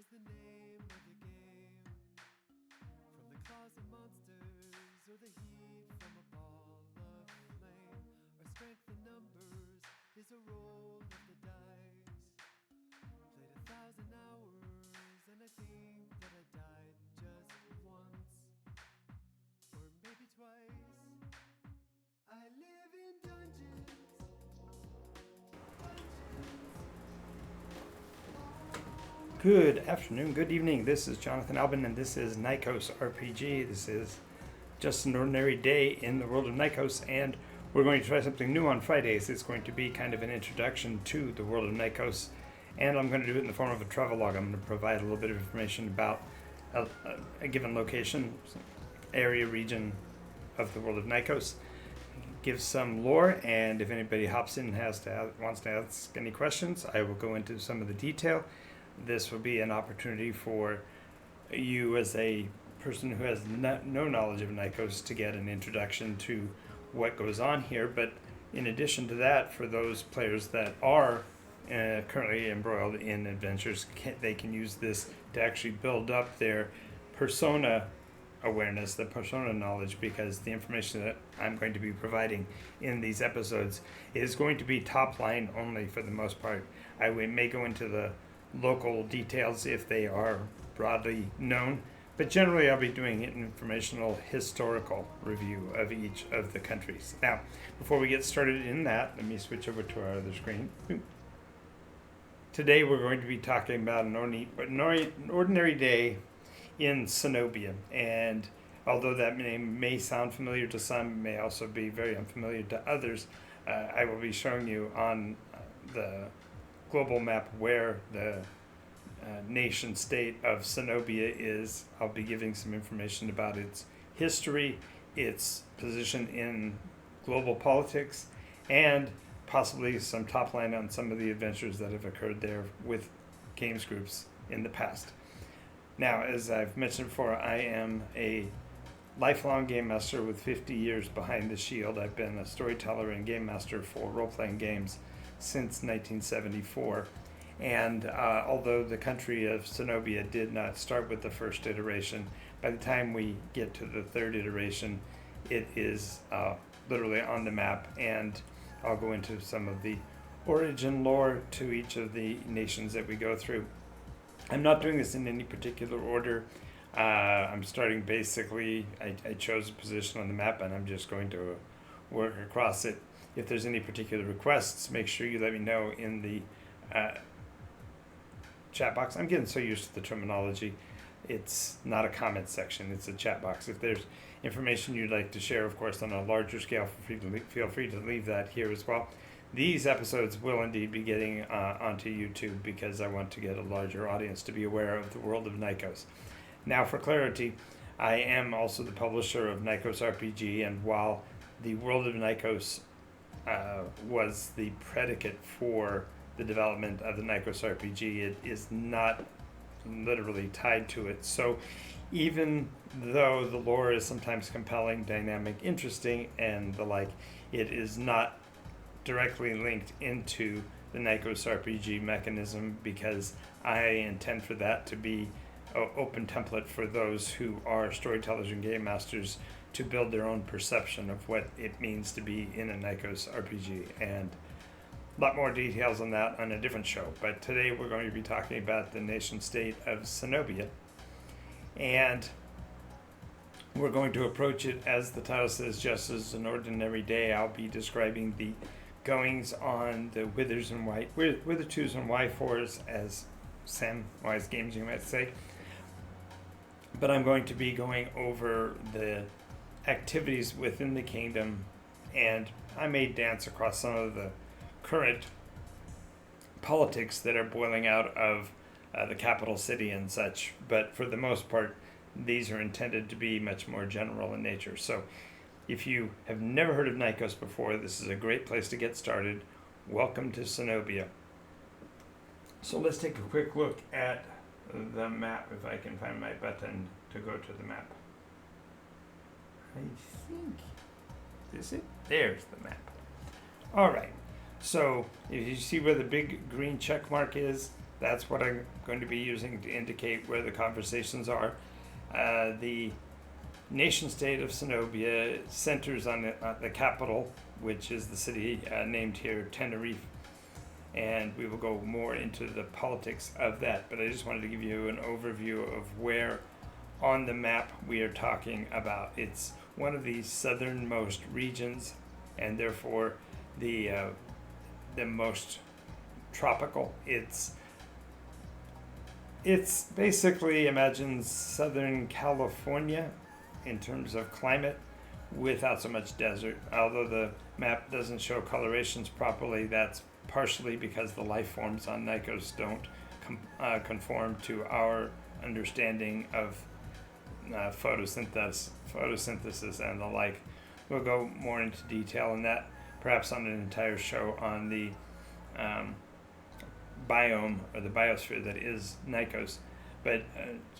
the name of the game. From the claws of monsters or the heat from a ball of flame. Our strength in numbers is a roll of the dice. Played 1,000 hours and I think that I died just once. Or maybe twice. I live in dungeons. Good afternoon, good evening. This is Jonathan Albin, and this is NycosRPG. This is just an ordinary day in the world of Nycos, and we're going to try something new on Fridays. It's going to be kind of an introduction to the world of Nycos, and I'm going to do it in the form of a travelogue. I'm going to provide a little bit of information about a given location, area, region of the world of Nycos. Give some lore, and if anybody hops in and wants to ask any questions, I will go into some of the detail. This will be an opportunity for you as a person who has no knowledge of Nycos to get an introduction to what goes on here. But in addition to that, for those players that are currently embroiled in adventures, they can use this to actually build up their persona awareness, the persona knowledge, because the information that I'm going to be providing in these episodes is going to be top line only for the most part. I may go into the local details if they are broadly known, but generally I'll be doing an informational historical review of each of the countries. Now, before we get started in that, let me switch over to our other screen. Today we're going to be talking about an ordinary day in Cenobia, and although that name may sound familiar to some, it may also be very unfamiliar to others, I will be showing you on the global map where the nation state of Cenobia is. I'll be giving some information about its history, its position in global politics, and possibly some top line on some of the adventures that have occurred there with games groups in the past. Now, as I've mentioned before, I am a lifelong game master with 50 years behind the shield. I've been a storyteller and game master for role-playing games since 1974, and although the country of Cenobia did not start with the first iteration, by the time we get to the third iteration, it is literally on the map, and I'll go into some of the origin lore to each of the nations that we go through. I'm not doing this in any particular order. I'm starting basically, I chose a position on the map, and I'm just going to work across it. If there's any particular requests, make sure you let me know in the chat box. I'm getting so used to the terminology. It's not a comment section, it's a chat box. If there's information you'd like to share, of course, on a larger scale, feel free to leave that here as well. These episodes will indeed be getting onto YouTube because I want to get a larger audience to be aware of the world of Nycos. Now, for clarity, I am also the publisher of NycosRPG, and while the world of Nycos was the predicate for the development of the NycosRPG, it is not literally tied to it. So even though the lore is sometimes compelling, dynamic, interesting, and the like, it is not directly linked into the NycosRPG mechanism, because I intend for that to be an open template for those who are storytellers and game masters to build their own perception of what it means to be in a NycosRPG, and a lot more details on that on a different show. But today we're going to be talking about the nation state of Cenobia, and we're going to approach it, as the title says, just as an ordinary day. I'll be describing the goings on, the withers and wither twos and Y4s, as Samwise Games you might say. But I'm going to be going over the activities within the kingdom, and I may dance across some of the current politics that are boiling out of the capital city and such, but for the most part these are intended to be much more general in nature. So if you have never heard of Nycos before, this is a great place to get started. Welcome to Cenobia. So let's take a quick look at the map, if I can find my button to go to the map. I think, is it? There's the map. All right. So if you see where the big green check mark is, That's what I'm going to be using to indicate where the conversations are. The nation state of Zenobia centers on the capital, which is the city named here, Tenerife. And we will go more into the politics of that. But I just wanted to give you an overview of where on the map we are talking about. It's one of the southernmost regions, and therefore the most tropical. It's basically, imagine Southern California in terms of climate without so much desert. Although the map doesn't show colorations properly, that's partially because the life forms on Nycos don't conform to our understanding of photosynthesis and the like. We'll go more into detail on that, perhaps on an entire show on the biome or the biosphere that is Nycos. But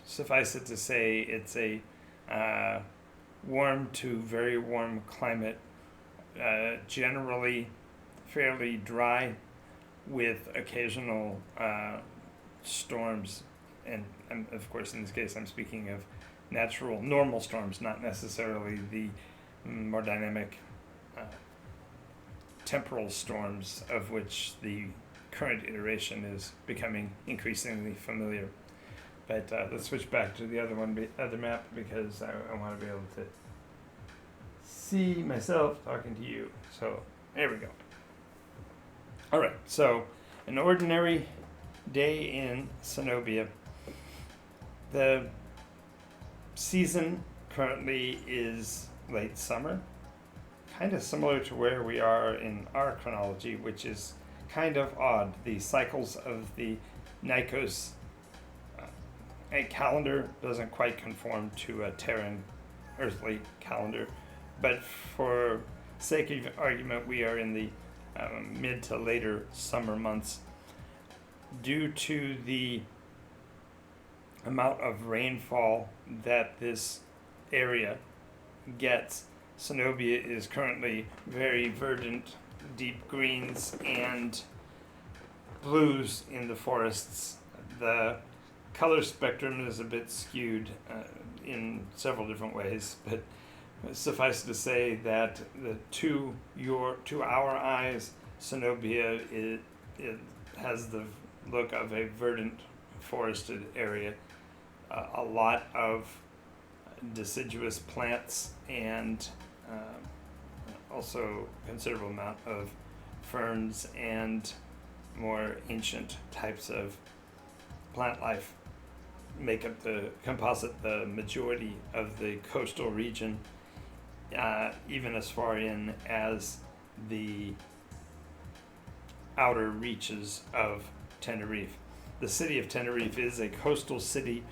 suffice it to say, it's a warm to very warm climate, generally fairly dry, with occasional storms, and of course in this case I'm speaking of natural normal storms, not necessarily the more dynamic temporal storms of which the current iteration is becoming increasingly familiar. But let's switch back to the other map, because I want to be able to see myself talking to you. So there we go. All right, so an ordinary day in Zenobia. The season currently is late summer, kind of similar to where we are in our chronology, which is kind of odd. The cycles of the Nycos calendar doesn't quite conform to a Terran earthly calendar, but for sake of argument, we are in the mid to later summer months. Due to the amount of rainfall that this area gets, Zenobia is currently very verdant, deep greens and blues in the forests. The color spectrum is a bit skewed in several different ways, but suffice to say that to our eyes, Zenobia it has the look of a verdant forested area. A lot of deciduous plants and also a considerable amount of ferns and more ancient types of plant life make up the majority of the coastal region, even as far in as the outer reaches of Tenerife. The city of Tenerife is a coastal city,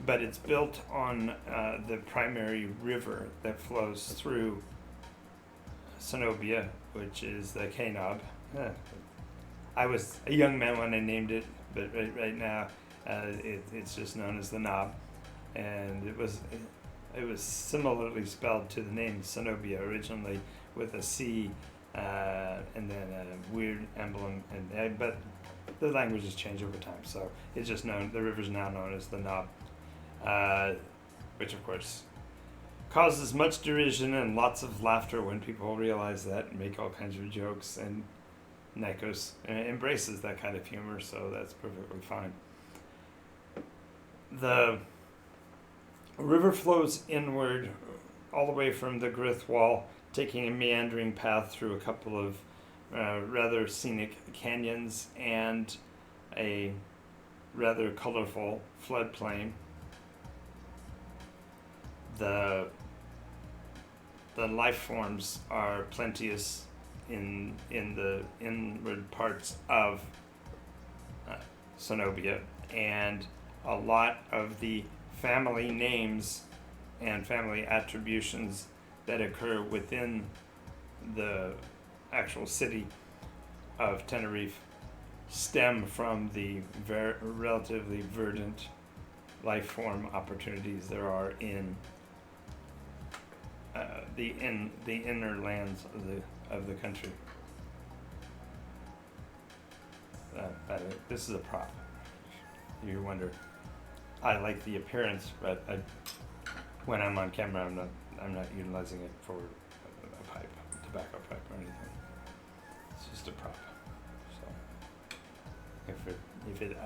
but it's built on the primary river that flows through Zenobia, which is the Canab. I was a young man when I named it, but right now it's just known as the Knob, and it was similarly spelled to the name Zenobia originally, with a C and then a weird emblem, but the language has changed over time, so it's just known. The river's now known as the Knob, which of course causes much derision and lots of laughter when people realize that and make all kinds of jokes. And Nycos embraces that kind of humor, so that's perfectly fine. The river flows inward all the way from the Grith Wall, taking a meandering path through a couple of rather scenic canyons and a rather colorful floodplain. The life forms are plenteous in the inward parts of Zenobia, and a lot of the family names and family attributions that occur within the actual city of Tenerife stem from the relatively verdant life form opportunities there are in the inner lands of the country. By the way, this is a prop. you wonder. I like the appearance, but when I'm on camera, I'm not utilizing it for a pipe, tobacco pipe or anything. It's just a prop. So if it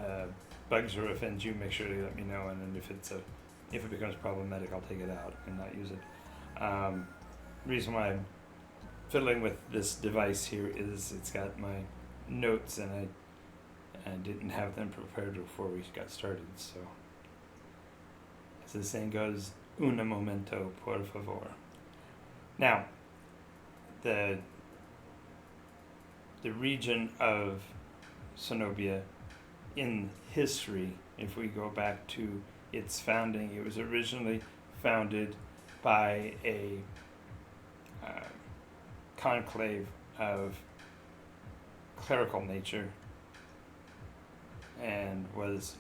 bugs or offends you, make sure to let me know, and then if it becomes problematic, I'll take it out and not use it. Reason why I'm fiddling with this device here is it's got my notes, and I didn't have them prepared before we got started. So, as the saying goes, un momento, por favor. Now, the region of Cenobia in history, if we go back to its founding, it was originally founded by a conclave of clerical nature and was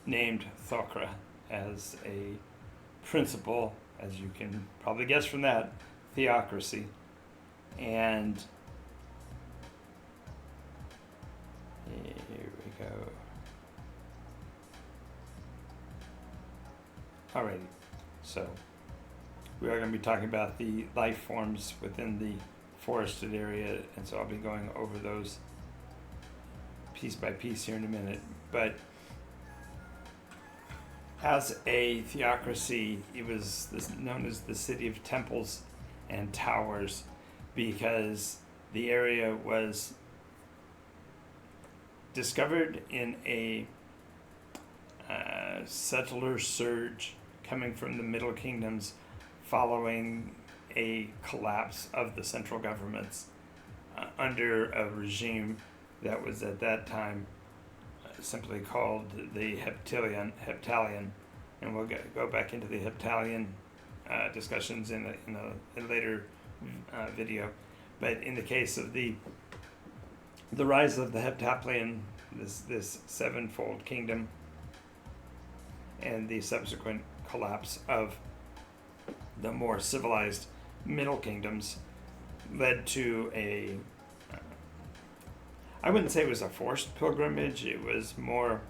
named Thokra as a principal, as you can probably guess from that, theocracy. And here we go. Alrighty, so we are going to be talking about the life forms within the forested area, and so I'll be going over those piece by piece here in a minute. But as a theocracy, it was known as the city of temples and towers because the area was discovered in a settler surge coming from the Middle Kingdoms following a collapse of the central governments under a regime that was at that time simply called the Heptalian, and we'll go back into the Heptalian discussions in a later video. But in the case of the rise of the Heptalian, this sevenfold kingdom, and the subsequent collapse of the more civilized Middle Kingdoms led to I wouldn't say it was a forced pilgrimage, it was more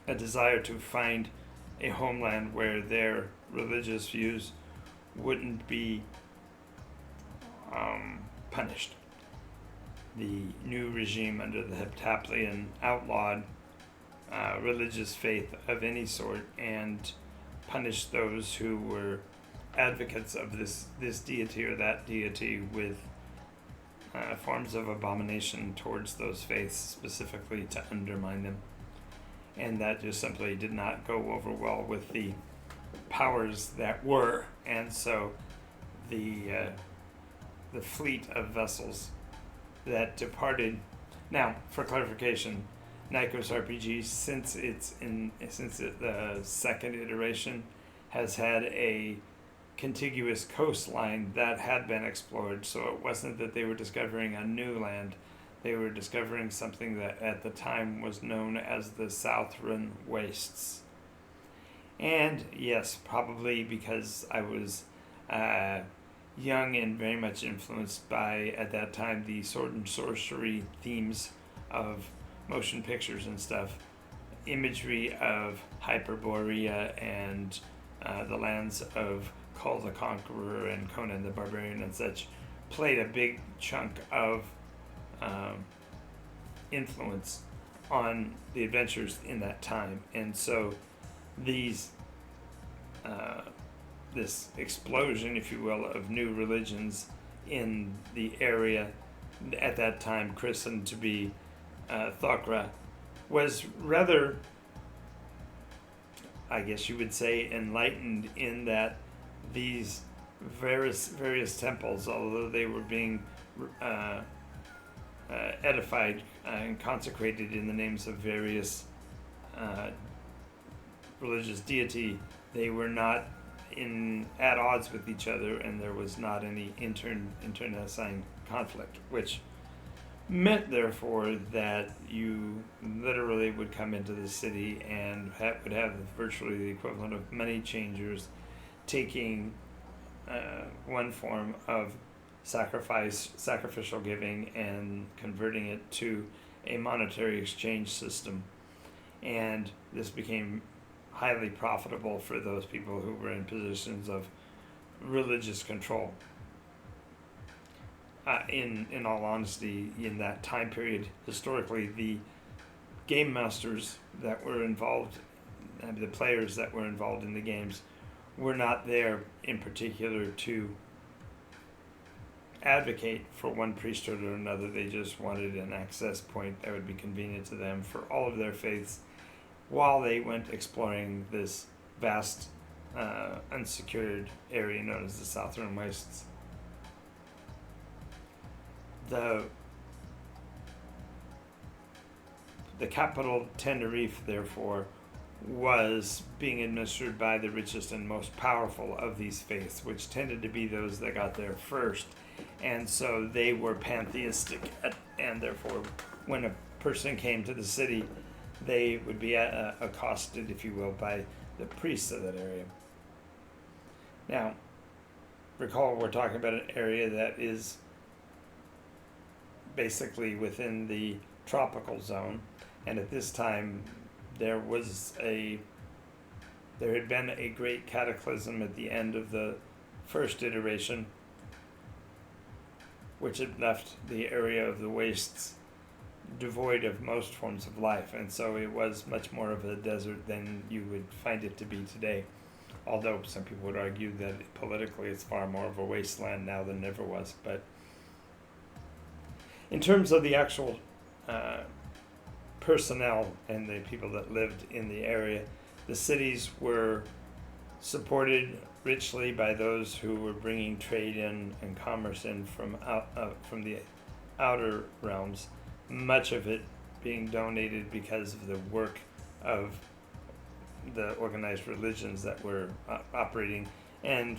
a desire to find a homeland where their religious views wouldn't be punished. The new regime under the Heptalian outlawed religious faith of any sort and punished those who were advocates of this deity or that deity with forms of abomination towards those faiths, specifically to undermine them. And that just simply did not go over well with the powers that were. And so the fleet of vessels that departed. Now, for clarification, NycosRPG, since the second iteration, has had a contiguous coastline that had been explored. So it wasn't that they were discovering a new land; they were discovering something that at the time was known as the Southern Wastes. And yes, probably because I was young and very much influenced by, at that time, the sword and sorcery themes of motion pictures and stuff, imagery of Hyperborea and the lands of Kull the Conqueror and Conan the Barbarian and such played a big chunk of influence on the adventures in that time. And so these this explosion, if you will, of new religions in the area at that time christened to be Thokra was rather, I guess you would say, enlightened in that these various temples, although they were being edified and consecrated in the names of various religious deity, they were not at odds with each other, and there was not any internecine conflict, which meant therefore that you literally would come into the city and would have virtually the equivalent of money changers taking one form of sacrificial giving and converting it to a monetary exchange system. and this became highly profitable for those people who were in positions of religious control. In all honesty, in that time period, historically, the game masters that were involved, the players that were involved in the games, were not there in particular to advocate for one priesthood or another. They just wanted an access point that would be convenient to them for all of their faiths while they went exploring this vast, unsecured area known as the Southern Wastes. The capital, Tenerife, therefore, was being administered by the richest and most powerful of these faiths, which tended to be those that got there first. And so they were pantheistic, and therefore, when a person came to the city, they would be accosted, if you will, by the priests of that area. Now, recall we're talking about an area that is basically within the tropical zone, and at this time there had been a great cataclysm at the end of the first iteration, which had left the area of the wastes devoid of most forms of life, and so it was much more of a desert than you would find it to be today. Although some people would argue that politically it's far more of a wasteland now than ever was. But in terms of the actual personnel and the people that lived in the area, the cities were supported richly by those who were bringing trade in and commerce in from the outer realms, much of it being donated because of the work of the organized religions that were operating and,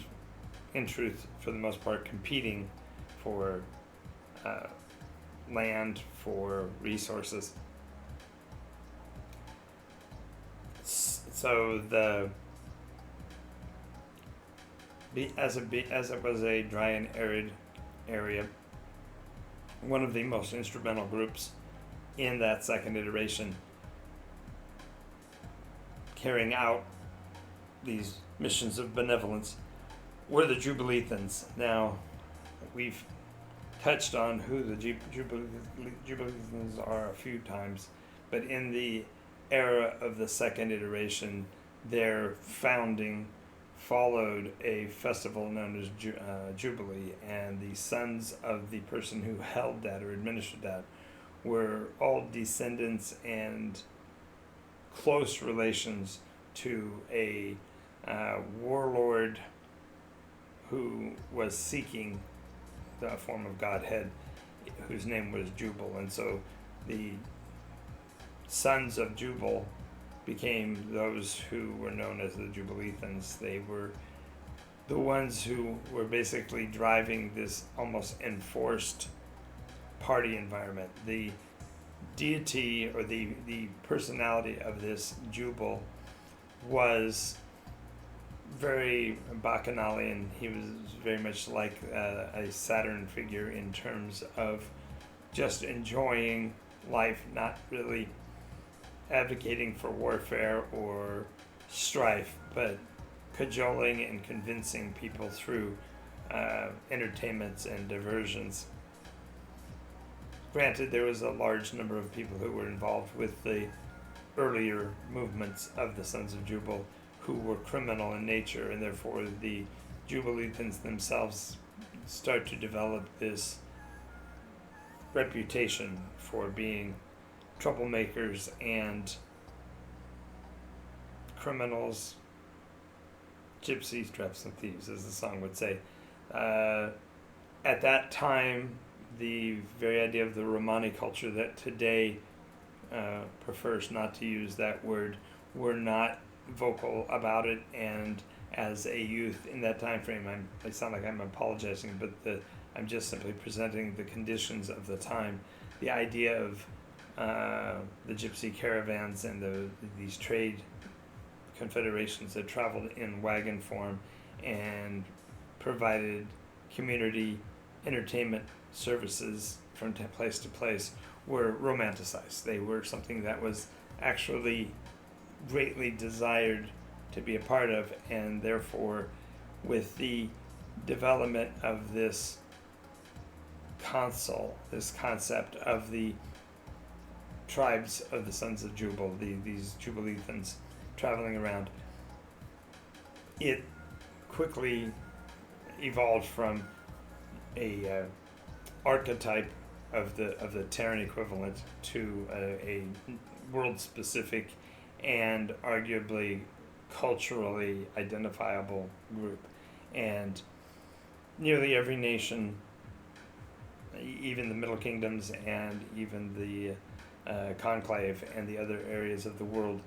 in truth, for the most part, competing for land, for resources. So as it was a dry and arid area, one of the most instrumental groups in that second iteration carrying out these missions of benevolence were the Jubilethans. Now, we've touched on who the Jubilethans are a few times, but in the era of the second iteration, their founding followed a festival known as Jubilee, and the sons of the person who held that or administered that were all descendants and close relations to a warlord who was seeking the form of Godhead, whose name was Jubal. And so the sons of Jubal became those who were known as the Jubilethans. They were the ones who were basically driving this almost enforced party environment. The deity or the personality of this Jubal was very bacchanalian. He was very much like a Saturn figure in terms of just enjoying life, not really advocating for warfare or strife, but cajoling and convincing people through entertainments and diversions. Granted, there was a large number of people who were involved with the earlier movements of the Sons of Jubal who were criminal in nature, and therefore the Jubilethans themselves start to develop this reputation for being troublemakers and criminals, gypsies, traps, and thieves, as the song would say. At that time, the very idea of the Romani culture that today prefers not to use that word were not vocal about it, and as a youth in that time frame, I sound like I'm apologizing, but I'm just simply presenting the conditions of the time. The idea of the gypsy caravans and these trade confederations that traveled in wagon form and provided community entertainment services from place to place were romanticized. They were something that was actually greatly desired to be a part of, and therefore, with the development of this concept of the tribes of the Sons of Jubal, these Jubilethans traveling around, it quickly evolved from a archetype of the Terran equivalent to a world-specific and arguably culturally identifiable group. And nearly every nation, even the Middle Kingdoms and even the Conclave and the other areas of the world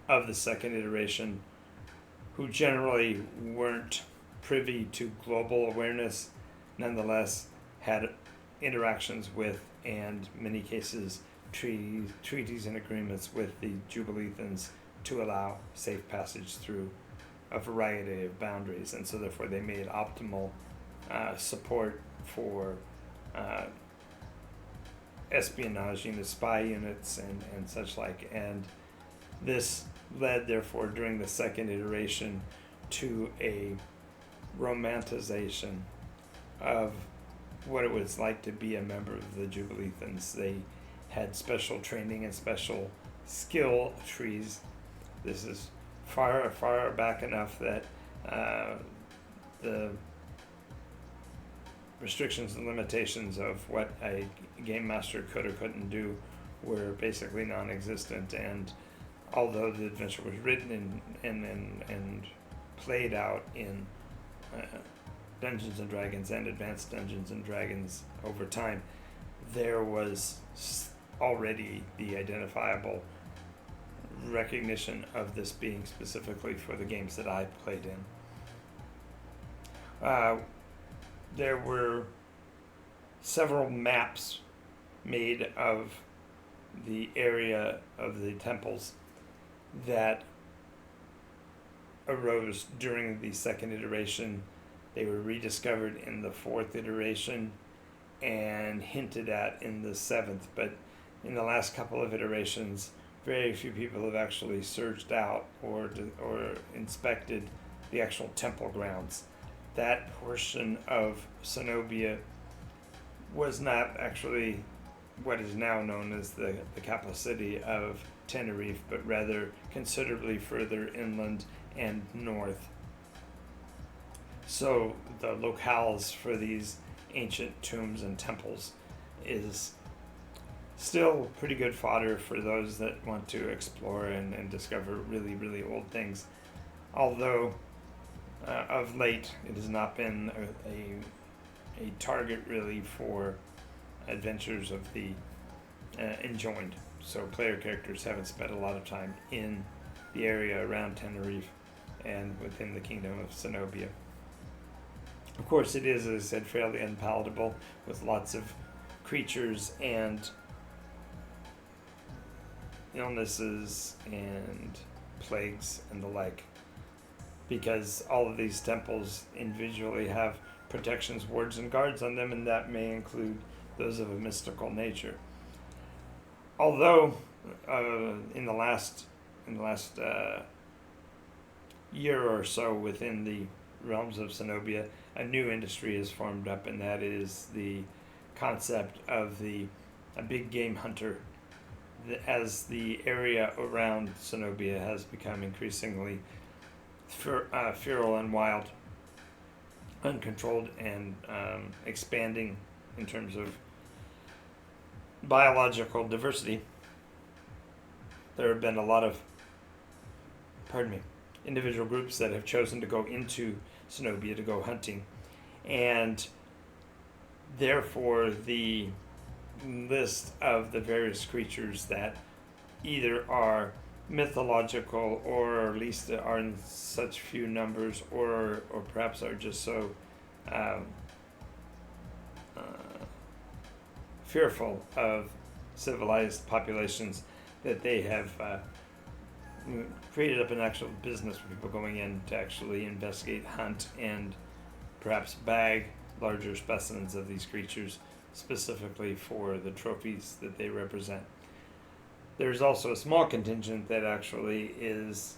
of the second iteration, who generally weren't privy to global awareness, nonetheless had interactions with, and in many cases treaties and agreements with the Jubilethans to allow safe passage through a variety of boundaries, and so therefore they made optimal support for espionage, spy units and such like. And this led, therefore, during the second iteration to a romanticization of what it was like to be a member of the Jubilethans. They had special training and special skill trees. This is far back enough that the restrictions and limitations of what a game master could or couldn't do were basically non-existent. And although the adventure was written and played out in Dungeons and Dragons and Advanced Dungeons and Dragons over time, there was already the identifiable recognition of this being specifically for the games that I played in. There were several maps made of the area of the temples that arose during the second iteration. They were rediscovered in the fourth iteration and hinted at in the seventh, but in the last couple of iterations, very few people have actually searched out or inspected the actual temple grounds. That portion of Cenobia was not actually what is now known as the capital city of Tenerife, but rather considerably further inland and north. So the locales for these ancient tombs and temples is still pretty good fodder for those that want to explore and discover really, really old things. Although of late it has not been a target really for adventures of the enjoined. So player characters haven't spent a lot of time in the area around Tenerife and within the kingdom of Zenobia. Of course, it is, as I said, fairly unpalatable with lots of creatures and illnesses and plagues and the like, because all of these temples individually have protections, wards, and guards on them, and that may include those of a mystical nature. Although in the last year or so within the realms of Zenobia, a new industry has formed up, and that is the concept of a big game hunter. As the area around Zenobia has become increasingly feral and wild, uncontrolled, and expanding in terms of biological diversity, there have been a lot of individual groups that have chosen to go into Zenobia to go hunting, and therefore the list of the various creatures that either are mythological or at least are in such few numbers or perhaps are just so fearful of civilized populations that they have created up an actual business for people going in to actually investigate, hunt, and perhaps bag larger specimens of these creatures specifically for the trophies that they represent. There's also a small contingent that actually is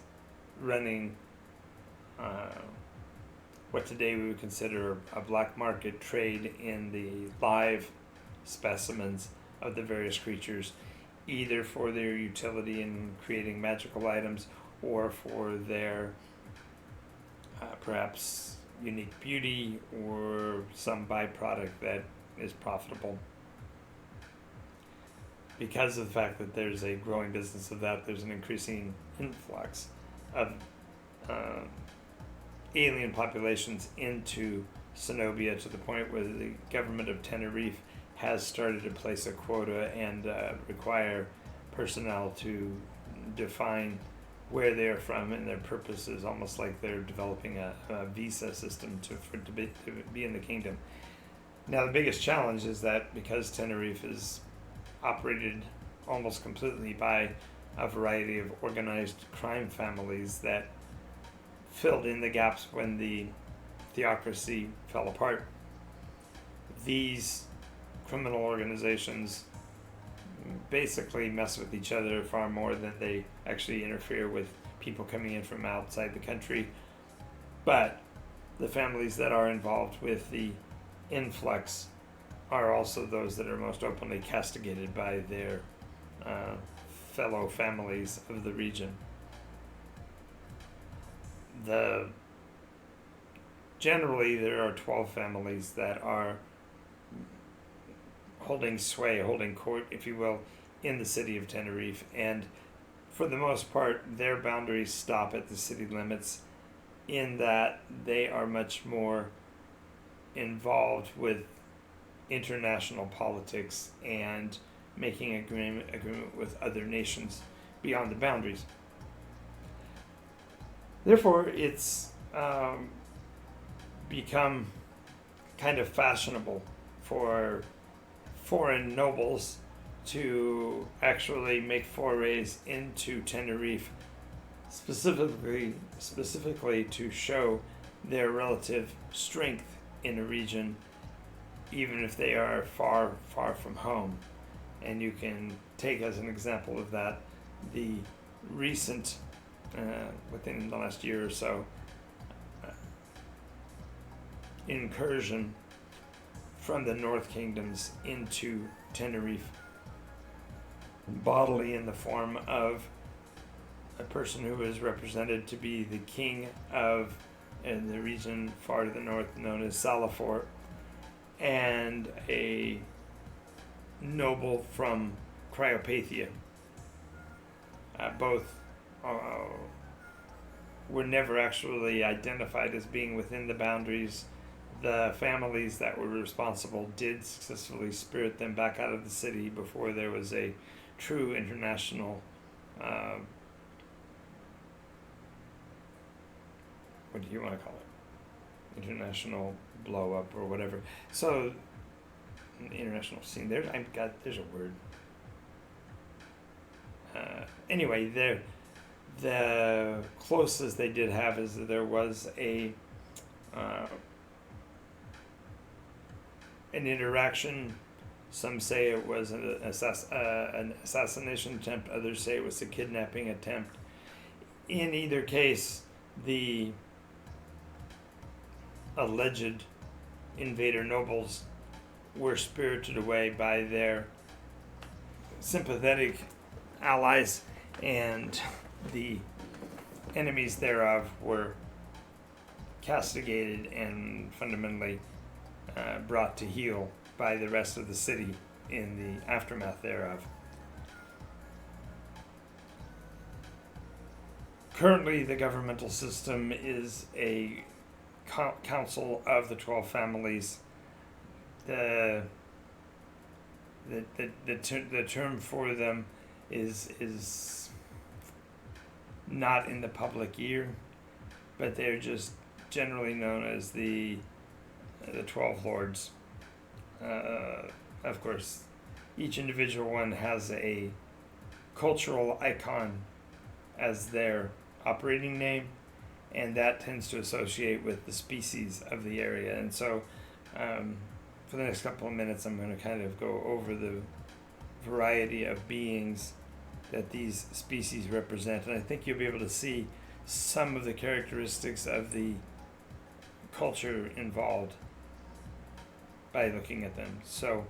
running what today we would consider a black market trade in the live specimens of the various creatures, either for their utility in creating magical items or for their perhaps unique beauty or some byproduct that is profitable. Because of the fact that there's a growing business of that, there's an increasing influx of alien populations into Cenobia, to the point where the government of Tenerife has started to place a quota and require personnel to define where they are from and their purposes, almost like they're developing a visa system to be in the kingdom. Now, the biggest challenge is that because Tenerife is operated almost completely by a variety of organized crime families that filled in the gaps when the theocracy fell apart, these criminal organizations basically mess with each other far more than they actually interfere with people coming in from outside the country. But the families that are involved with the influx are also those that are most openly castigated by their fellow families of the region. Generally, there are 12 families that are holding sway, holding court, if you will, in the city of Tenerife, and for the most part, their boundaries stop at the city limits, in that they are much more involved with international politics and making agreement with other nations beyond the boundaries. Therefore, it's become kind of fashionable for foreign nobles to actually make forays into Tenerife, specifically to show their relative strength in a region, even if they are far, far from home. And you can take as an example of that the recent, within the last year or so, incursion from the North Kingdoms into Tenerife, bodily in the form of a person who is represented to be the king of the region far to the north known as Salafort, and a noble from Cryopathia. Both were never actually identified as being within the boundaries. The families that were responsible did successfully spirit them back out of the city before there was a true international what do you want to call it? International blow up or whatever. So, international scene. There's a word. Anyway, the closest they did have is that there was an interaction. Some say it was an assassination attempt. Others say it was a kidnapping attempt. In either case, the alleged invader nobles were spirited away by their sympathetic allies, and the enemies thereof were castigated and fundamentally brought to heel by the rest of the city in the aftermath thereof. Currently, the governmental system is a council of the 12 families. The term for them is not in the public ear, but they're just generally known as the 12 lords. Of course, each individual one has a cultural icon as their operating name, and that tends to associate with the species of the area. And so for the next couple of minutes, I'm going to kind of go over the variety of beings that these species represent. And I think you'll be able to see some of the characteristics of the culture involved by looking at them. So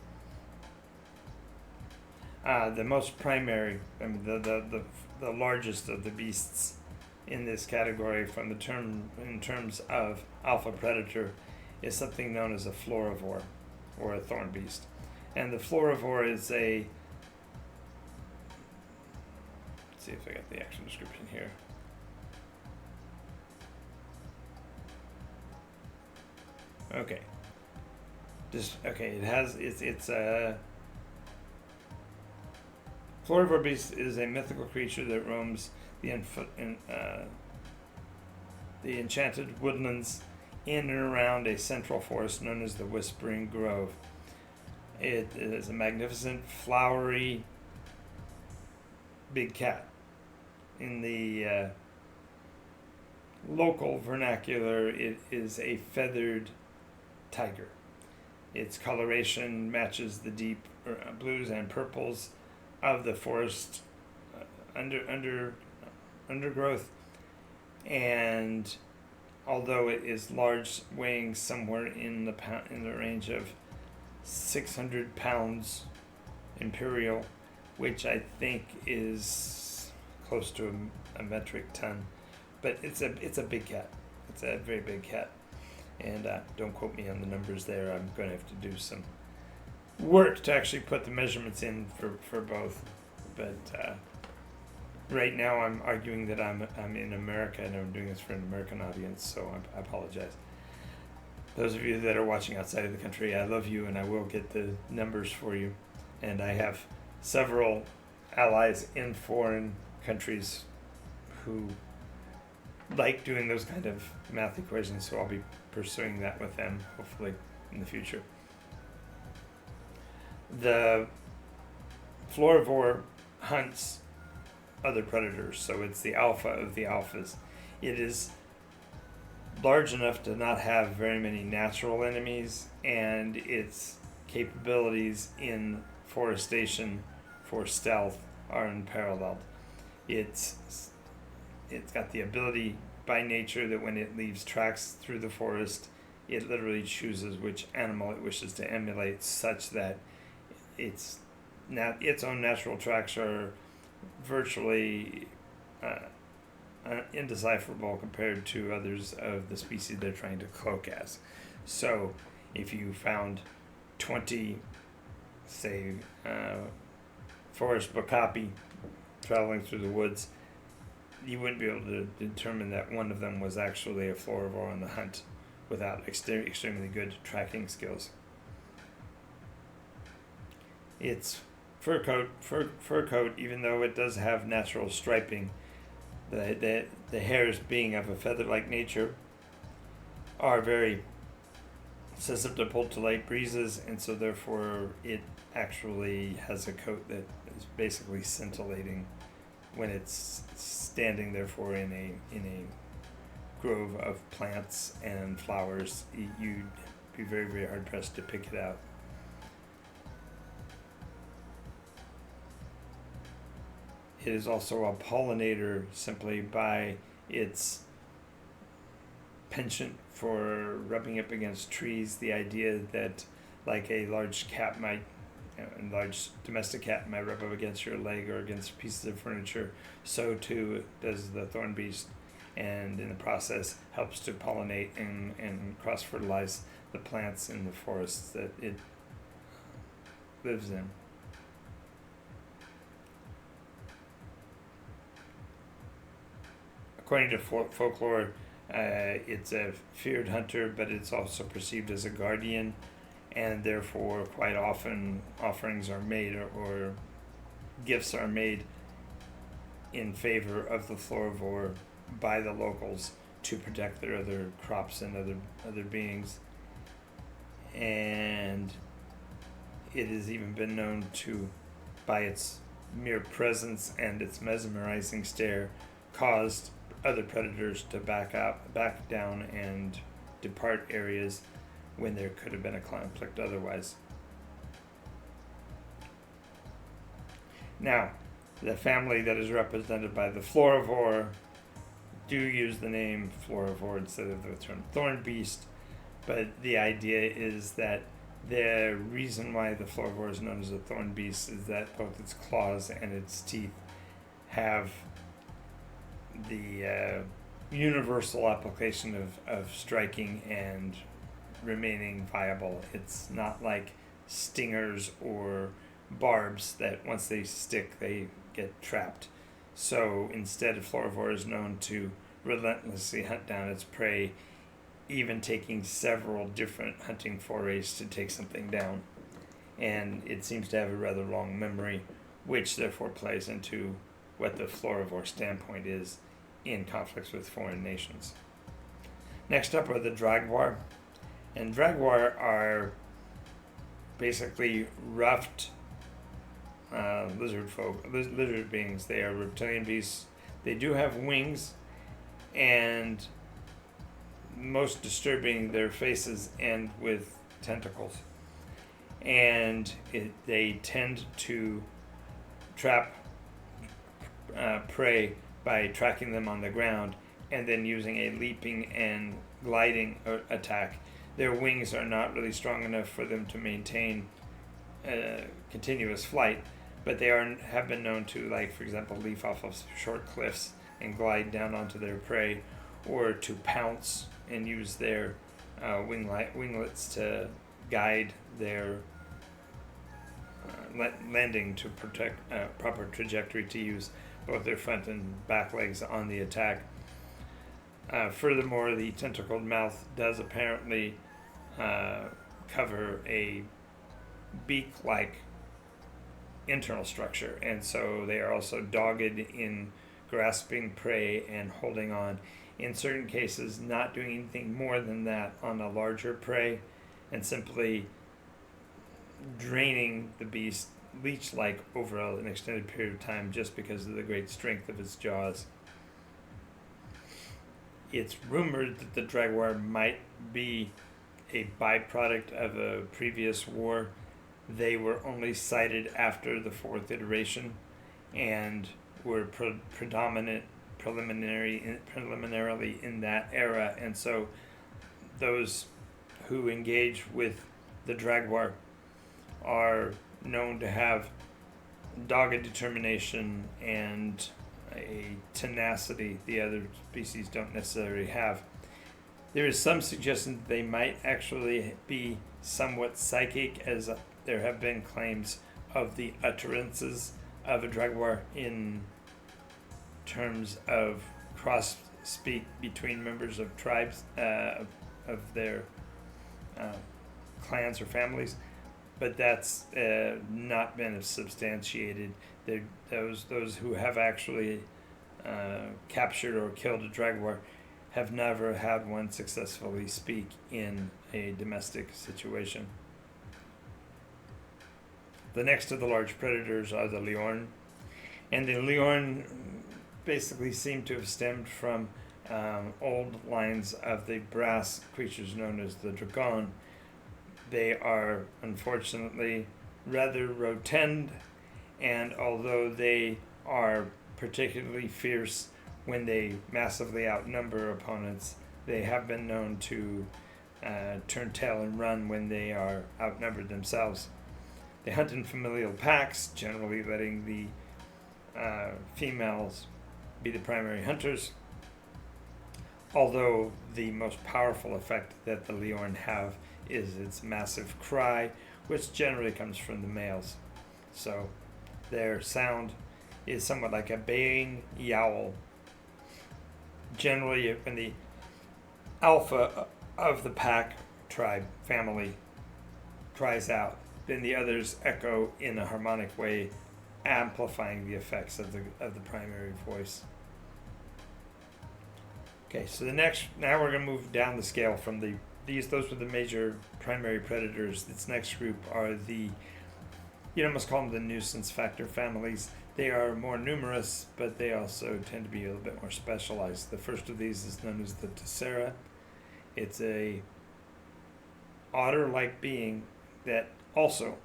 the most primary, I mean, the largest of the beasts in this category from the term in terms of alpha predator is something known as a florivore or a thorn beast. And the florivore is a, let's see if I got the actual description here. Okay. It's a florivore beast is a mythical creature that roams the enchanted woodlands in and around a central forest known as the Whispering Grove. It is a magnificent, flowery, big cat. In the local vernacular, it is a feathered tiger. Its coloration matches the deep blues and purples of the forest undergrowth, and although it is large, weighing somewhere in the range of 600 pounds imperial, which I think is close to a metric ton, but it's a big cat. It's a very big cat, and don't quote me on the numbers there. I'm going to have to do some work to actually put the measurements in for both, but right now I'm arguing that I'm in America and I'm doing this for an American audience, so I apologize. Those of you that are watching outside of the country, I love you and I will get the numbers for you. And I have several allies in foreign countries who like doing those kind of math equations, so I'll be pursuing that with them hopefully in the future. The florivore hunts other predators, so it's the alpha of the alphas. It is large enough to not have very many natural enemies, and its capabilities in forestation for stealth are unparalleled. It's got the ability by nature that when it leaves tracks through the forest, it literally chooses which animal it wishes to emulate, such that its own natural tracks are virtually indecipherable compared to others of the species they're trying to cloak as. So if you found 20, say, forest bokapi traveling through the woods, you wouldn't be able to determine that one of them was actually a florivore on the hunt without extremely good tracking skills. Its fur coat, even though it does have natural striping, the hairs being of a feather-like nature are very susceptible to light breezes, and so therefore it actually has a coat that is basically scintillating when it's standing therefore in a grove of plants and flowers. You'd be very, very hard pressed to pick it out. It is also a pollinator simply by its penchant for rubbing up against trees. The idea that, like a large cat might, a large domestic cat might rub up against your leg or against pieces of furniture, so too does the thorn beast, and in the process helps to pollinate and cross-fertilize the plants in the forests that it lives in. According to folklore, it's a feared hunter, but it's also perceived as a guardian, and therefore quite often offerings are made or gifts are made in favor of the florivore by the locals to protect their other crops and other beings. And it has even been known to, by its mere presence and its mesmerizing stare, caused other predators to back down and depart areas when there could have been a conflict otherwise. Now, The family that is represented by the florovore do use the name florovore instead of the term thorn beast, but the idea is that the reason why the florovore is known as a thorn beast is that both its claws and its teeth have the universal application of striking and remaining viable. It's not like stingers or barbs that once they stick they get trapped. So instead, florovore is known to relentlessly hunt down its prey, even taking several different hunting forays to take something down. And it seems to have a rather long memory, which therefore plays into what the florovore standpoint is in conflicts with foreign nations. Next up are the dragwar. And dragwar are basically ruffed lizard beings. They are reptilian beasts. They do have wings, and most disturbing, their faces end with tentacles. And they tend to trap prey by tracking them on the ground and then using a leaping and gliding attack. Their wings are not really strong enough for them to maintain continuous flight, but they have been known to, like, for example, leap off of short cliffs and glide down onto their prey, or to pounce and use their winglets to guide their landing to protect proper trajectory to use both their front and back legs on the attack. Furthermore, the tentacled mouth does apparently cover a beak-like internal structure, and so they are also dogged in grasping prey and holding on. In certain cases, not doing anything more than that on a larger prey, and simply draining the beast leech-like over an extended period of time just because of the great strength of its jaws. It's rumored that the dragwar might be a byproduct of a previous war. They were only sighted after the fourth iteration and were preliminarily in that era, and so those who engage with the dragwar are known to have dogged determination and a tenacity the other species don't necessarily have. There is some suggestion that they might actually be somewhat psychic, as there have been claims of the utterances of a dragwar in terms of cross speak between members of tribes of their clans or families, but that's not been substantiated. Those who have actually captured or killed a dragwar have never had one successfully speak in a domestic situation. The next of the large predators are the liorn, and the liorn basically seem to have stemmed from old lines of the brass creatures known as the dragon. They are unfortunately rather rotund, and although they are particularly fierce when they massively outnumber opponents, they have been known to turn tail and run when they are outnumbered themselves. They hunt in familial packs, generally letting the females be the primary hunters, although the most powerful effect that the liorn have is its massive cry, which generally comes from the males. So their sound is somewhat like a baying yowl. Generally, when the alpha of the pack tribe family cries out, then the others echo in a harmonic way, amplifying the effects of the primary voice. Okay, so now we're going to move down the scale from those were the major primary predators. This next group are you almost call them the nuisance factor families. They are more numerous, but they also tend to be a little bit more specialized. The first of these is known as the tessera. It's a otter-like being that also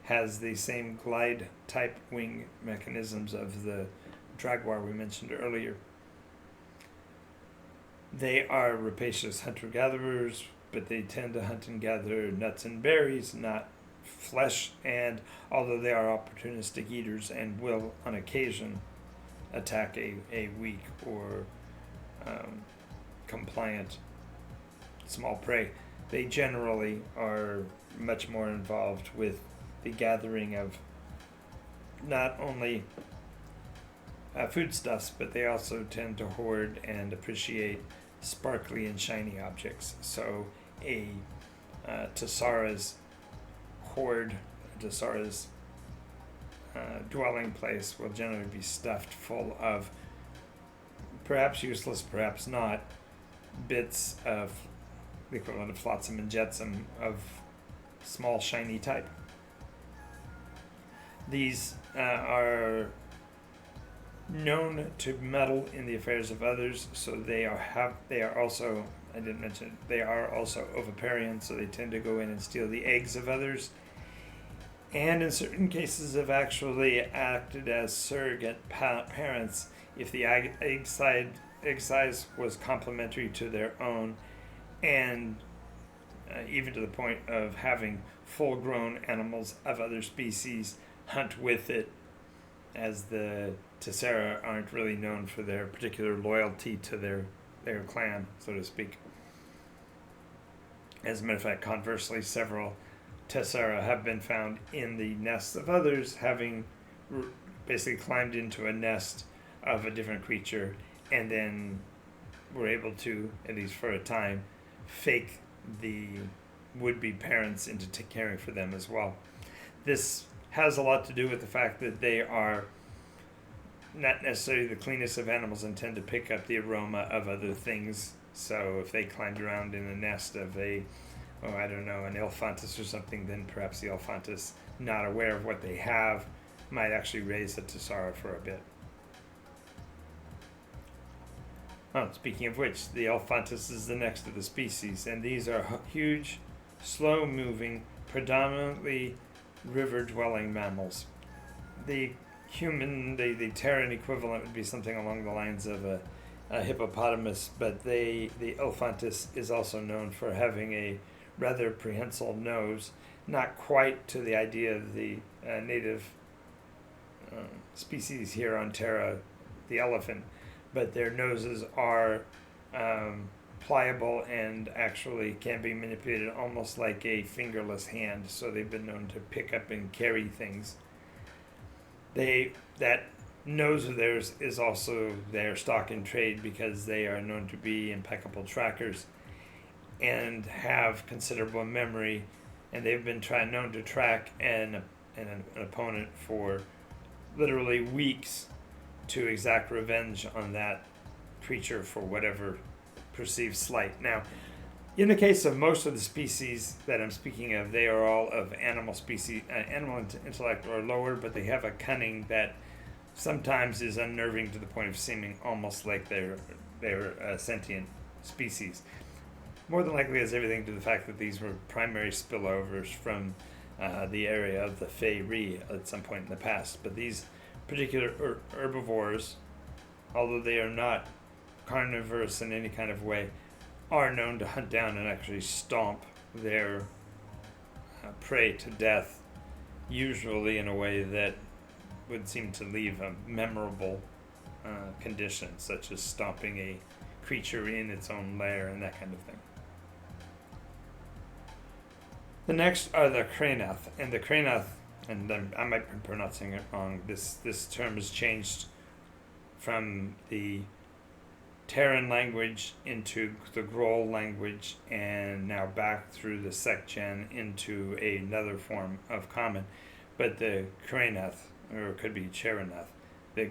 has the same glide type wing mechanisms of the jaguar we mentioned earlier. They are rapacious hunter-gatherers, but they tend to hunt and gather nuts and berries, not flesh, and although they are opportunistic eaters and will on occasion attack a weak or compliant small prey, they generally are much more involved with the gathering of not only foodstuffs, but they also tend to hoard and appreciate sparkly and shiny objects. So a Tessara's hoard, Tessara's dwelling place will generally be stuffed full of perhaps useless, perhaps not, bits of the equivalent of flotsam and jetsam of small shiny type. These are known to meddle in the affairs of others, so they are also, I didn't mention, they are also oviparian, so they tend to go in and steal the eggs of others, and in certain cases have actually acted as surrogate parents if the egg size was complementary to their own, and even to the point of having full-grown animals of other species hunt with it, as the Tessera aren't really known for their particular loyalty to their clan, so to speak. As a matter of fact, conversely, several Tessera have been found in the nests of others, having basically climbed into a nest of a different creature, and then were able to, at least for a time, fake the would-be parents into caring for them as well. This has a lot to do with the fact that they are not necessarily the cleanest of animals and tend to pick up the aroma of other things. So if they climbed around in a nest of an Elephantis or something, then perhaps the Elephantis, not aware of what they have, might actually raise the Tessara for a bit. Oh, speaking of which, the Elephantis is the next of the species, and these are huge, slow-moving, predominantly river-dwelling mammals. The Terran equivalent would be something along the lines of a hippopotamus, but the Elephantis is also known for having a rather prehensile nose, not quite to the idea of the native species here on Terra, the elephant, but their noses are pliable and actually can be manipulated almost like a fingerless hand, so they've been known to pick up and carry things. That nose of theirs is also their stock in trade because they are known to be impeccable trackers and have considerable memory, and they've been known to track an opponent for literally weeks to exact revenge on that creature for whatever perceived slight. Now, in the case of most of the species that I'm speaking of, they are all of animal species, animal intellect or lower, but they have a cunning that sometimes is unnerving to the point of seeming almost like they're sentient species. More than likely has everything to do with the fact that these were primary spillovers from the area of the Fey at some point in the past. But these particular herbivores, although they are not carnivorous in any kind of way, are known to hunt down and actually stomp their prey to death, usually in a way that would seem to leave a memorable condition, such as stomping a creature in its own lair and that kind of thing. The next are the Cranath, and the Cranath, and I might be pronouncing it wrong, this term has changed from the Terran language into the Groll language, and now back through the Sekgen into another form of common. But the Cranath, or it could be Cheranath, the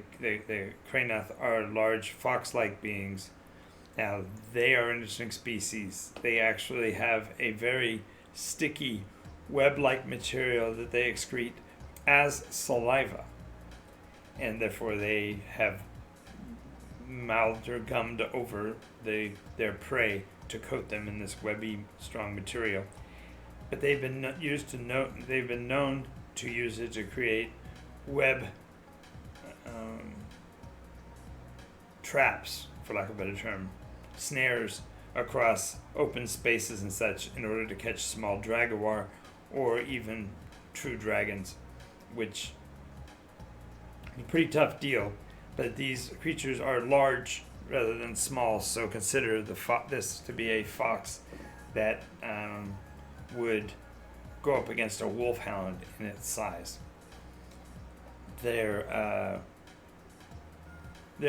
Cranath are large fox-like beings. Now, they are an interesting species. They actually have a very sticky web-like material that they excrete as saliva, and therefore they have mouthed or gummed over their prey to coat them in this webby, strong material. But they've been known to use it to create web traps, for lack of a better term, snares across open spaces and such in order to catch small dragawar or even true dragons, which is a pretty tough deal. But these creatures are large rather than small, so consider this to be a fox that would go up against a wolfhound in its size. Their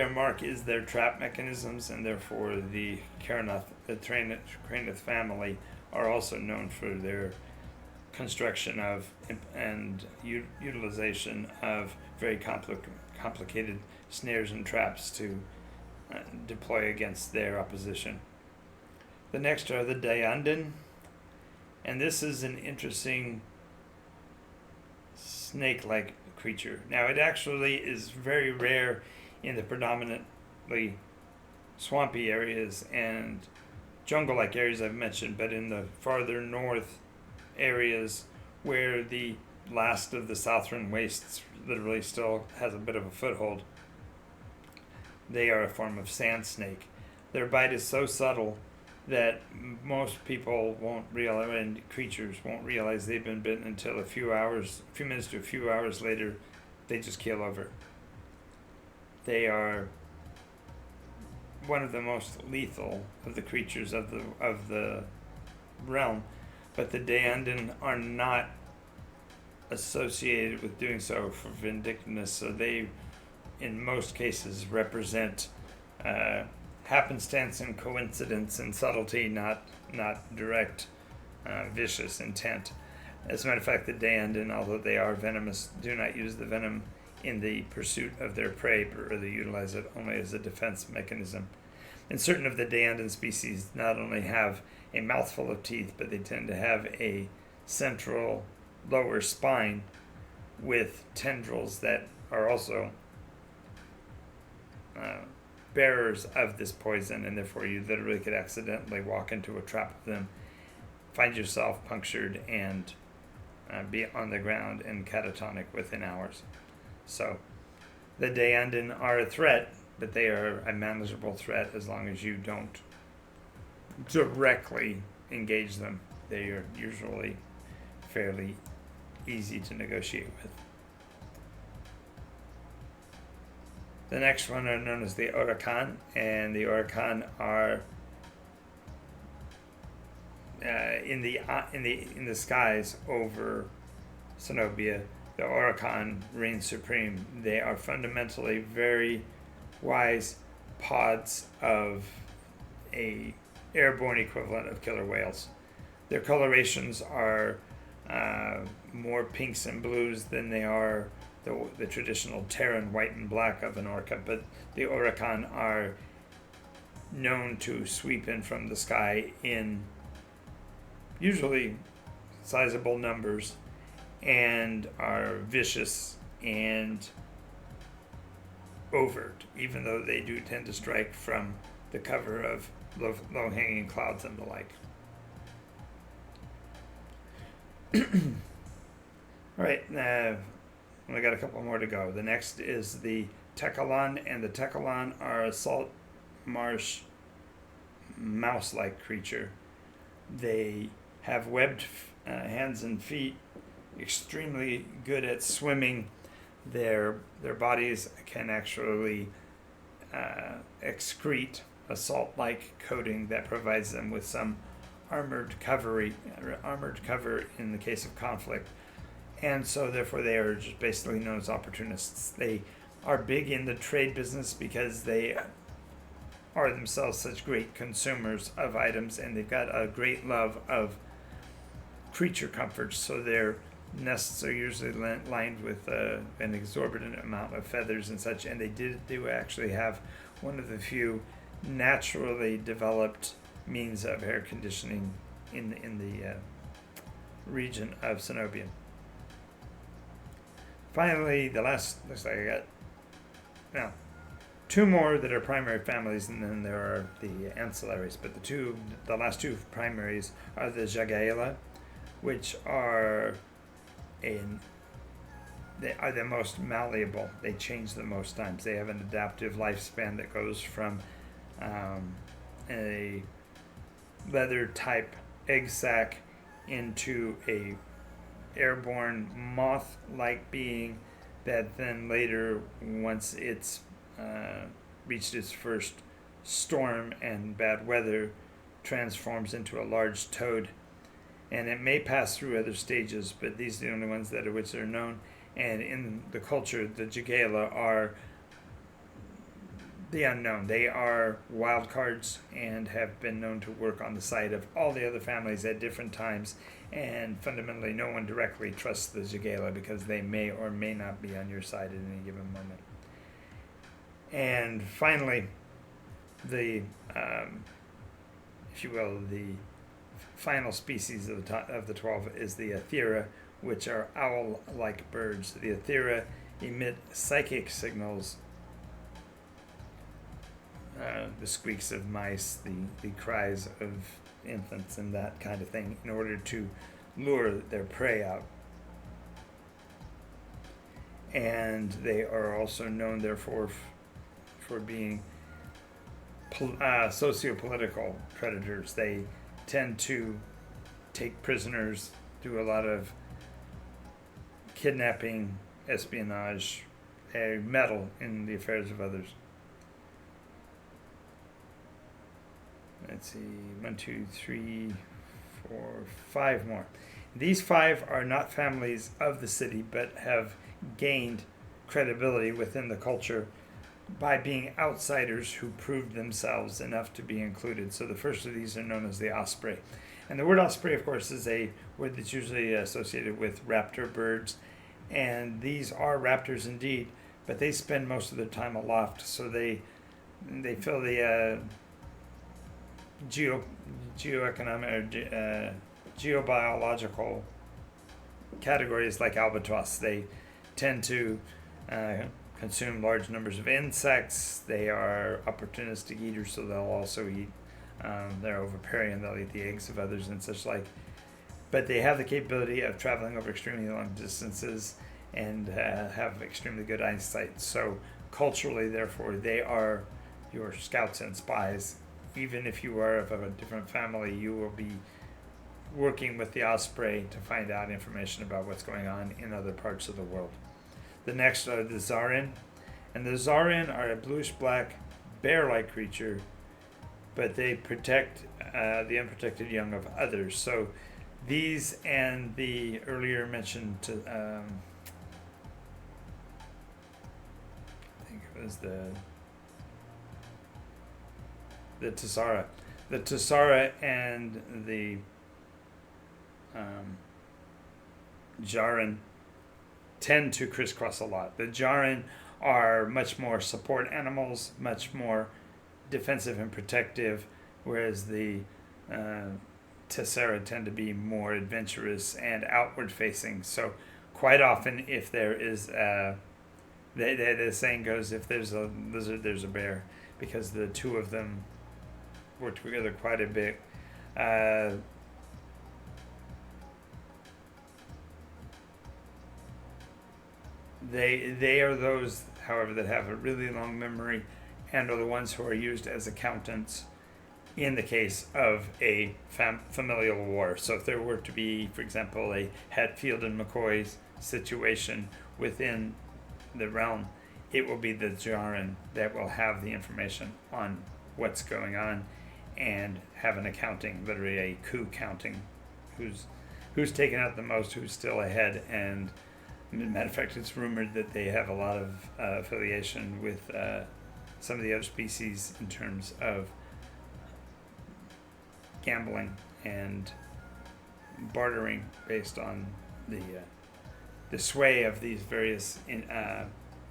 mark is their trap mechanisms, and therefore the Cranoth family are also known for their construction of and utilization of very complicated snares and traps to deploy against their opposition. The next are the Dayandin, and this is an interesting snake-like creature. Now, it actually is very rare in the predominantly swampy areas and jungle-like areas I've mentioned, but in the farther north areas where the last of the Southern wastes literally still has a bit of a foothold, they are a form of sand snake. Their bite is so subtle that most people won't realize, and creatures won't realize they've been bitten until a few minutes to a few hours later, they just keel over. They are one of the most lethal of the creatures of the realm, but the Dayandin are not associated with doing so for vindictiveness, so they in most cases represent happenstance and coincidence and subtlety, not direct vicious intent. As a matter of fact, the Dayandin, although they are venomous, do not use the venom in the pursuit of their prey, but rather utilize it only as a defense mechanism. And certain of the Dayandin species not only have a mouthful of teeth, but they tend to have a central lower spine with tendrils that are also bearers of this poison, and therefore you literally could accidentally walk into a trap of them, find yourself punctured, and be on the ground and catatonic within hours. So the Dayandin are a threat, but they are a manageable threat as long as you don't directly engage them. They are usually fairly easy to negotiate with. The next one are known as the Orakan, and the Orakan are in the skies over Cenobia. The Orakan reign supreme. They are fundamentally very wise pods of a airborne equivalent of killer whales. Their colorations are more pinks and blues than they are the traditional Terran white and black of an orca, but the Orakan are known to sweep in from the sky in usually sizable numbers and are vicious and overt, even though they do tend to strike from the cover of low-hanging clouds and the like. All right, I got a couple more to go. The next is the Tekalan, and the Tekalan are a salt marsh mouse-like creature. They have webbed hands and feet, extremely good at swimming. Their bodies can actually excrete a salt-like coating that provides them with some armored cover in the case of conflict. And so therefore they are just basically known as opportunists. They are big in the trade business because they are themselves such great consumers of items, and they've got a great love of creature comforts, so their nests are usually lined with an exorbitant amount of feathers and such, and they do actually have one of the few naturally developed means of air conditioning in the region of Cenobia. Finally, the last, looks like I got now two more that are primary families, and then there are the ancillaries. But the last two primaries are the Jagaela, which are an they are the most malleable. They change the most times. They have an adaptive lifespan that goes from a leather type egg sac into a airborne moth-like being that then later, once it's reached its first storm and bad weather, transforms into a large toad. And it may pass through other stages, but these are the only ones that which are known. And in the culture, the Jagala are the unknown. They are wild cards and have been known to work on the side of all the other families at different times. And fundamentally, no one directly trusts the Jagala because they may or may not be on your side at any given moment. And finally, the, if you will, the final species of the 12 is the Aethera, which are owl-like birds. The Aethera emit psychic signals, the squeaks of mice, the cries of infants, and that kind of thing, in order to lure their prey out. And they are also known, therefore, for being socio-political predators. They tend to take prisoners, do a lot of kidnapping, espionage, meddle in the affairs of others. Let's see, 1, 2, 3, 4, 5 more. These 5 are not families of the city, but have gained credibility within the culture by being outsiders who proved themselves enough to be included. So the first of these are known as the osprey. And the word osprey, of course, is a word that's usually associated with raptor birds. And these are raptors indeed, but they spend most of their time aloft. So they fill the geoeconomic or geobiological categories like albatross. They tend to consume large numbers of insects. They are opportunistic eaters, so they'll also eat, they're oviparian, they'll eat the eggs of others and such like. But they have the capability of traveling over extremely long distances and have extremely good eyesight. So culturally, therefore, they are your scouts and spies. Even if you are of a different family, you will be working with the osprey to find out information about what's going on in other parts of the world. The next are the Zarin, and the Zarin are a bluish-black bear-like creature, but they protect the unprotected young of others. So these and the earlier mentioned, I think it was the Tessara. The Tessara and the Jarin tend to crisscross a lot. The Jarin are much more support animals, much more defensive and protective, whereas the Tessera tend to be more adventurous and outward facing. So quite often, if there is the saying goes, if there's a lizard, there's a bear, because the two of them work together quite a bit. They are those, however, that have a really long memory and are the ones who are used as accountants in the case of a familial war. So if there were to be, for example, a Hatfield and McCoy's situation within the realm, it will be the Jarin that will have the information on what's going on and have an accounting, literally a coup counting, who's taken out the most, who's still ahead. And as a matter of fact, it's rumored that they have a lot of affiliation with some of the other species in terms of gambling and bartering based on the sway of these various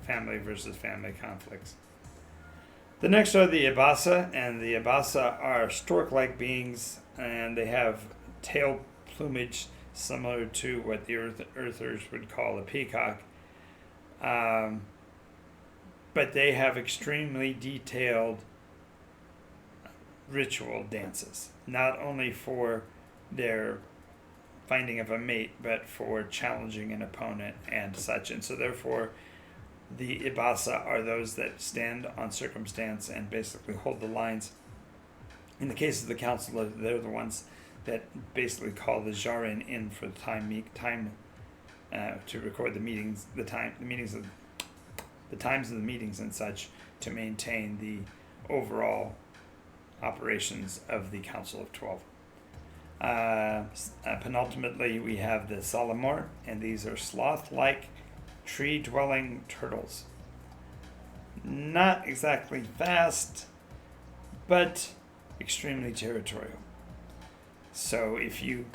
family versus family conflicts. The next are the Abasa, and the Abasa are stork-like beings, and they have tail plumage similar to what the earthers would call a peacock. But they have extremely detailed ritual dances, not only for their finding of a mate, but for challenging an opponent and such. And so therefore, the Ibasa are those that stand on circumstance and basically hold the lines. In the case of the council, they're the ones that basically call the Jarin in for the time to record the meetings, the times of the meetings and such, to maintain the overall operations of the Council of 12. Penultimately, we have the Salamor, and these are sloth-like tree-dwelling turtles. Not exactly fast, but extremely territorial. So if you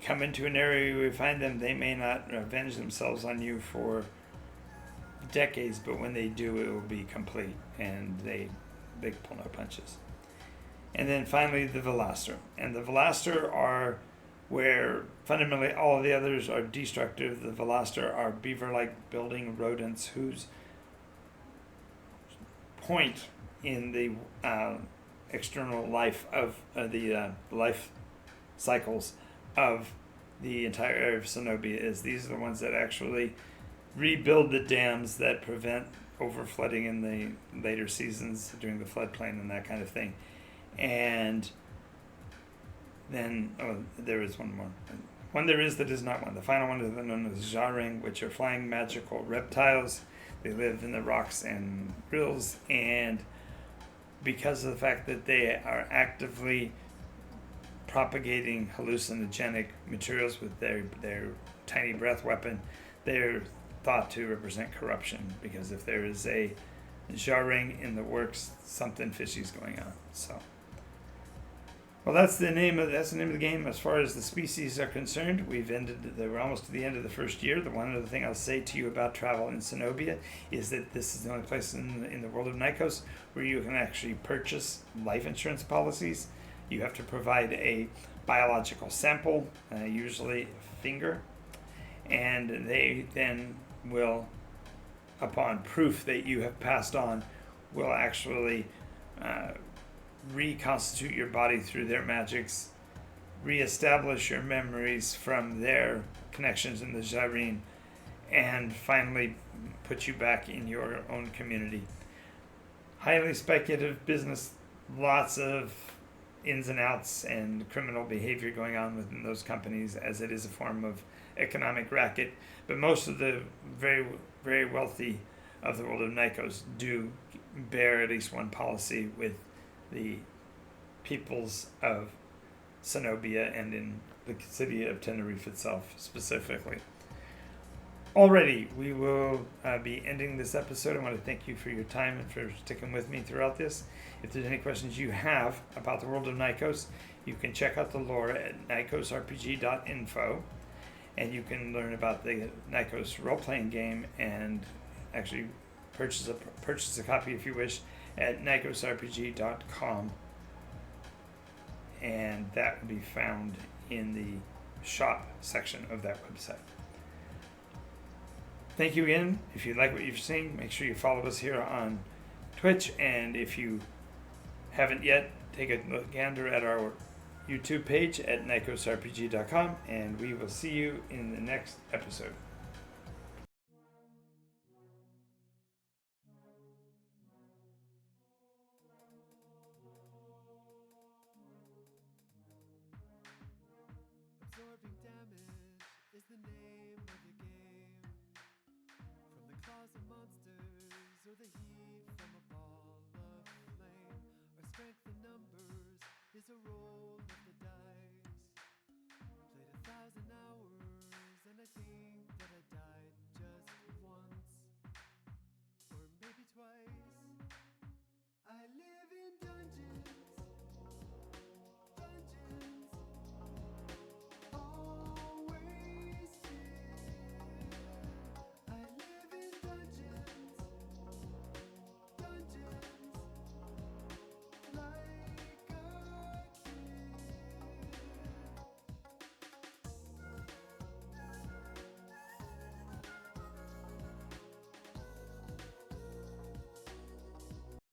come into an area where you find them, they may not avenge themselves on you for decades, but when they do, it will be complete, and they pull no punches. And then finally, the Velastor. And the Velastor are where fundamentally all of the others are destructive. The Velastor are beaver-like building rodents whose point in the external life of the life cycles of the entire area of Cenobia is these are the ones that actually rebuild the dams that prevent overflooding in the later seasons during the floodplain and that kind of thing. And then, there is one more. One there is that is not one. The final one is known as Jaring, which are flying magical reptiles. They live in the rocks and rills, and because of the fact that they are actively propagating hallucinogenic materials with their tiny breath weapon, they're thought to represent corruption, because if there is a Jaring in the works, something fishy's going on. So, well, that's the name of the game as far as the species are concerned. We're almost to the end of the first year. The one other thing I'll say to you about travel in Cenobia is that this is the only place in the world of Nycos where you can actually purchase life insurance policies. You have to provide a biological sample, usually a finger, and they then will, upon proof that you have passed on, will actually reconstitute your body through their magics, reestablish your memories from their connections in the Jarin, and finally put you back in your own community. Highly speculative business, lots of ins and outs and criminal behavior going on within those companies, as it is a form of economic racket. But most of the very, very wealthy of the world of Nycos do bear at least one policy with the peoples of Cenobia and in the city of Tenerife itself specifically. Already, we will be ending this episode. I want to thank you for your time and for sticking with me throughout this. If there's any questions you have about the world of Nycos, you can check out the lore at NycosRPG.info, and you can learn about the Nycos role-playing game and actually purchase a copy if you wish at NycosRPG.com, and that will be found in the shop section of that website. Thank you again. If you like what you've seen, make sure you follow us here on Twitch, and if you haven't yet, take a gander at our YouTube page at NycosRPG.com, and we will see you in the next episode. Absorbing damage is the name of the game. From the claws of monsters or the heat from a ball of flame, our strength in numbers is a roll of the dice. Played 1,000 hours and I think that I died.